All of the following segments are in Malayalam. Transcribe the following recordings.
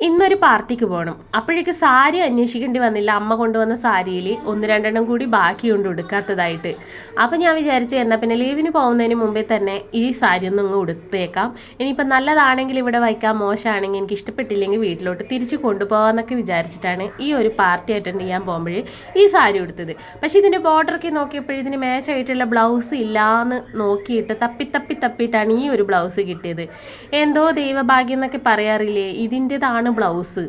ഇന്നൊരു പാർട്ടിക്ക് പോകണം. അപ്പോഴേക്ക് സാരി അന്വേഷിക്കേണ്ടി വന്നില്ല. അമ്മ കൊണ്ടുവന്ന സാരിയിൽ ഒന്ന് രണ്ടെണ്ണം കൂടി ബാക്കിയുണ്ട് ഉടുക്കാത്തതായിട്ട്. അപ്പം ഞാൻ വിചാരിച്ചു എന്നാൽ പിന്നെ ലീവിന് പോകുന്നതിന് മുമ്പേ തന്നെ ഈ സാരി ഒന്നും അങ്ങ് ഉടുത്തേക്കാം. ഇനിയിപ്പം നല്ലതാണെങ്കിൽ ഇവിടെ വയ്ക്കാം, മോശമാണെങ്കിൽ എനിക്ക് ഇഷ്ടപ്പെട്ടില്ലെങ്കിൽ വീട്ടിലോട്ട് തിരിച്ചു കൊണ്ടുപോകാമെന്നൊക്കെ വിചാരിച്ചിട്ടാണ് ഈ ഒരു പാർട്ടി അറ്റൻഡ് ചെയ്യാൻ പോകുമ്പോൾ ഈ സാരി ഉടുത്തത്. പക്ഷേ ഇതിൻ്റെ ബോർഡറൊക്കെ നോക്കിയപ്പോൾ ഇതിന് മേശമായിട്ടുള്ള ബ്ലൗസ് ഇല്ലയെന്ന് നോക്കിയിട്ട് തപ്പിയിട്ടാണ് ഈ ഒരു ബ്ലൗസ് കിട്ടിയത്. എന്തോ ദൈവഭാഗ്യം എന്നൊക്കെ പറയാറില്ലേ, ഇതിൻ്റെതാണ് ബ്ലൗസ്.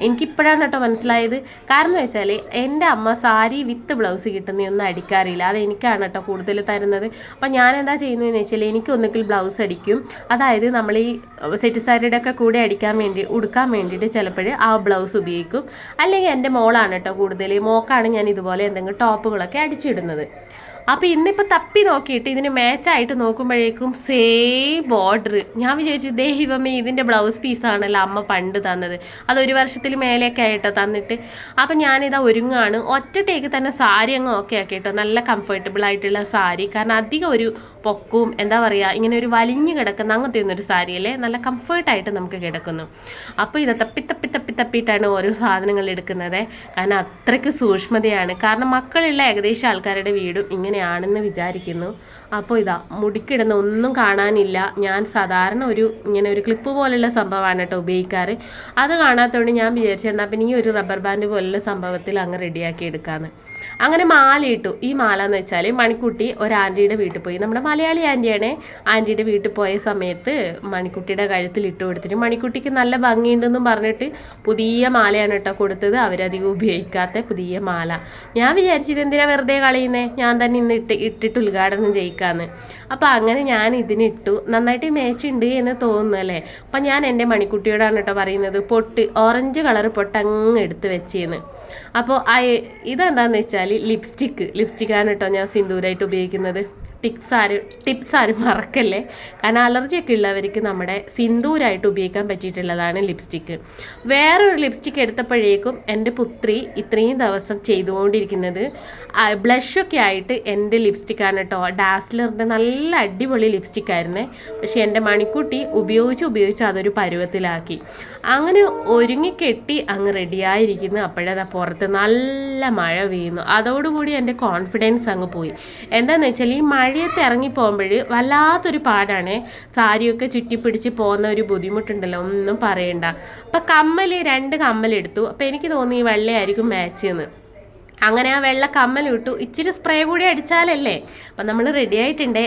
എനിക്കിപ്പോഴാണ് കേട്ടോ മനസ്സിലായത്. കാരണം എന്ന് വെച്ചാൽ എൻ്റെ അമ്മ സാരി വിത്ത് ബ്ലൗസ് കിട്ടുന്നതൊന്നും അടിക്കാറില്ല. അത് എനിക്കാണ് കേട്ടോ കൂടുതൽ തരുന്നത്. അപ്പം ഞാൻ എന്താ ചെയ്യുന്നതെന്ന് വെച്ചാൽ എനിക്ക് ഒന്നുകിൽ ബ്ലൗസ് അടിക്കും, അതായത് നമ്മൾ ഈ സെറ്റ് സാരിയുടെ ഒക്കെ കൂടെ ഉടുക്കാൻ വേണ്ടിയിട്ട് ചിലപ്പോൾ ആ ബ്ലൗസ് ഉപയോഗിക്കും. അല്ലെങ്കിൽ എൻ്റെ മോളാണ് കേട്ടോ കൂടുതൽ, മോക്കാണ് ഞാൻ ഇതുപോലെ എന്തെങ്കിലും ടോപ്പുകളൊക്കെ അടിച്ചിടുന്നത്. അപ്പോൾ ഇന്നിപ്പോൾ തപ്പി നോക്കിയിട്ട് ഇതിന് മാച്ചായിട്ട് നോക്കുമ്പോഴേക്കും സെയിം ബോർഡർ. ഞാൻ വിചാരിച്ചു ദൈവമേ ഇതിൻ്റെ ബ്ലൗസ് പീസാണല്ലോ അമ്മ പണ്ട് തന്നത്, അതൊരു വർഷത്തിൽ മേലെയൊക്കെ ആയിട്ടോ തന്നിട്ട്. അപ്പം ഞാനിതാ ഒരുങ്ങാണ്. ഒറ്റ ടേക്ക് തന്നെ സാരി അങ്ങ് ഓക്കെ ആക്കി കേട്ടോ. നല്ല കംഫർട്ടബിൾ ആയിട്ടുള്ള സാരി, കാരണം അധികം ഒരു പൊക്കവും എന്താ പറയുക ഇങ്ങനെ ഒരു വലിഞ്ഞു കിടക്കുന്ന അങ്ങനത്തെ ഒന്നൊരു സാരിയല്ലേ, നല്ല കംഫർട്ടായിട്ട് നമുക്ക് കിടക്കുന്നു. അപ്പോൾ ഇത് തപ്പിയിട്ടാണ് ഓരോ സാധനങ്ങൾ എടുക്കുന്നത്. കാരണം അത്രയ്ക്ക് സൂക്ഷ്മതയാണ്. കാരണം മക്കളുള്ള ഏകദേശം ആൾക്കാരുടെ വീടും ഇങ്ങനെയാണെന്ന് വിചാരിക്കുന്നു. അപ്പോൾ ഇതാ മുടിക്കിടുന്ന ഒന്നും കാണാനില്ല. ഞാൻ സാധാരണ ഇങ്ങനെ ഒരു ക്ലിപ്പ് പോലുള്ള സംഭവമാണ് കേട്ടോ ഉപയോഗിക്കാറ്. അത് കാണാത്തതുകൊണ്ട് ഞാൻ വിചാരിച്ചു എന്നാൽ പിന്നെ ഈ ഒരു റബ്ബർ ബാൻഡ് പോലുള്ള സംഭവത്തിൽ അങ്ങ് റെഡിയാക്കി എടുക്കാമെന്ന്. അങ്ങനെ മാല ഇട്ടു. ഈ മാല എന്ന് വെച്ചാൽ മണിക്കുട്ടി ഒരു ആൻറ്റിയുടെ വീട്ടിൽ പോയി, നമ്മുടെ മലയാളി ആൻറ്റിയാണ്. ആൻറ്റിയുടെ വീട്ടിൽ പോയ സമയത്ത് മണിക്കുട്ടിയുടെ കഴുത്തിൽ ഇട്ട് കൊടുത്തിട്ട് മണിക്കുട്ടിക്ക് നല്ല ഭംഗിയുണ്ടെന്നും പറഞ്ഞിട്ട് പുതിയ മാലയാണ് കേട്ടോ കൊടുത്തത്. അവരധികം ഉപയോഗിക്കാത്ത പുതിയ മാല. ഞാൻ വിചാരിച്ചത് എന്തിനാ വെറുതെ കളയുന്നേ, ഞാൻ തന്നെ ഇന്ന് ഇട്ടിട്ട് ഉദ്ഘാടനം ചെയ്യിക്കാന്ന്. അപ്പോൾ അങ്ങനെ ഞാൻ ഇതിനിട്ടു. നന്നായിട്ട് മേച്ചുണ്ട് എന്ന് തോന്നുന്നു അല്ലേ. അപ്പം ഞാൻ എൻ്റെ മണിക്കുട്ടിയോടാണ് കേട്ടോ പറയുന്നത്, ഓറഞ്ച് കളർ പൊട്ടങ്ങ് എടുത്ത് വെച്ചേന്ന്. അപ്പോൾ ഇതെന്താണെന്ന് വെച്ചാൽ ലിപ്സ്റ്റിക്കാണ് കേട്ടോ ഞാൻ സിന്ദൂരായിട്ട് ഉപയോഗിക്കുന്നത്. ടിപ്സ് ആരും മറക്കല്ലേ, കാരണം അലർജിയൊക്കെ ഉള്ളവർക്ക് നമ്മുടെ സിന്ദൂരായിട്ട് ഉപയോഗിക്കാൻ പറ്റിയിട്ടുള്ളതാണ് ലിപ്സ്റ്റിക്ക്. വേറൊരു ലിപ്സ്റ്റിക്ക് എടുത്തപ്പോഴേക്കും എൻ്റെ പുത്രി ഇത്രയും ദിവസം ചെയ്തുകൊണ്ടിരിക്കുന്നത് ബ്ലഷൊക്കെ ആയിട്ട് എൻ്റെ ലിപ്സ്റ്റിക്കാണ് കേട്ടോ. ഡാസ്ലറിൻ്റെ നല്ല അടിപൊളി ലിപ്സ്റ്റിക്കായിരുന്നേ. പക്ഷേ എൻ്റെ മണിക്കുട്ടി ഉപയോഗിച്ച് അതൊരു പരുവത്തിലാക്കി. അങ്ങനെ ഒരുങ്ങിക്കെട്ടി അങ്ങ് റെഡിയായിരിക്കുന്നു. അപ്പോഴതാ പുറത്ത് നല്ല മഴ പെയ്യുന്നു. അതോടുകൂടി എൻ്റെ കോൺഫിഡൻസ് അങ്ങ് പോയി. എന്താണെന്ന് വെച്ചാൽ ഈ മഴയത്ത് ഇറങ്ങിപ്പോകുമ്പോൾ വല്ലാത്തൊരു പാടാണ്. സാരിയൊക്കെ ചുറ്റിപ്പിടിച്ച് പോകുന്ന ഒരു ബുദ്ധിമുട്ടുണ്ടല്ലോ, ഒന്നും പറയണ്ട. അപ്പം 2 കമ്മലെടുത്തു. അപ്പം എനിക്ക് തോന്നി ഈ വെള്ളയായിരിക്കും മാച്ച് എന്ന്. അങ്ങനെ ആ വെള്ള കമ്മലിട്ടു. ഇച്ചിരി സ്പ്രേ കൂടി അടിച്ചാലല്ലേ. അപ്പം നമ്മൾ റെഡി ആയിട്ടുണ്ട്.